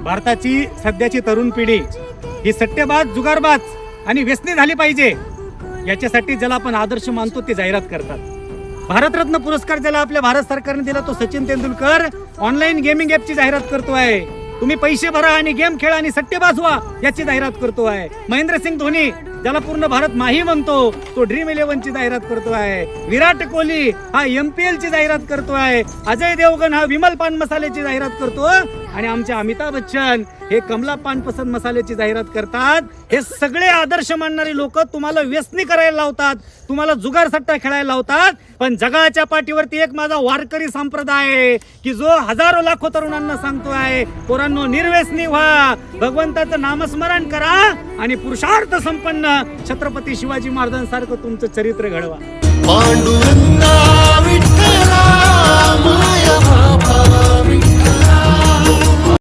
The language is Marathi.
भारताची सध्याची तरुण पिढी ही सट्टेबाज, जुगारबाज आणि व्यसनी झाली पाहिजे, याच्यासाठी ज्याला आपण आदर्श मानतो ते जाहिरात करतात. भारतरत्न पुरस्कार ज्याला आपल्या भारत सरकारने दिला तो सचिन तेंडुलकर ऑनलाईन गेमिंग ॲपची जाहिरात करतोय. तुम्ही पैसे भरा आणि गेम खेळा आणि सट्टेबाज व्हा याची जाहिरात करतोय. महेंद्रसिंग धोनी ज्याला पूर्ण भारत माही म्हणतो तो ड्रीम 11 ची जाहिरात करतोय. विराट कोहली हा MPL ची जाहिरात करतोय. अजय देवगण हा विमल पान मसाल्याची जाहिरात करतो आणि आमचे अमिताभ बच्चन हे कमला पान पसंद मसाल्याची जाहिरात करतात. हे सगळे आदर्श मानणारी लोक तुम्हाला व्यसनी करायला लावतात, तुम्हाला जुगार सट्टा खेळायला लावतात. पण जगाच्या पाठीवरती एक माझा वारकरी संप्रदाय आहे की जो हजारो लाखो तरुणांना सांगतोय, पोरांनो निर्व्यसनी व्हा, भगवंताचं नामस्मरण करा आणि पुरुषार्थ संपन्न छत्रपती शिवाजी महाराजांसारखं तुमचं चरित्र घडवा. पांडुरंगा विठ्ठला माया बाबा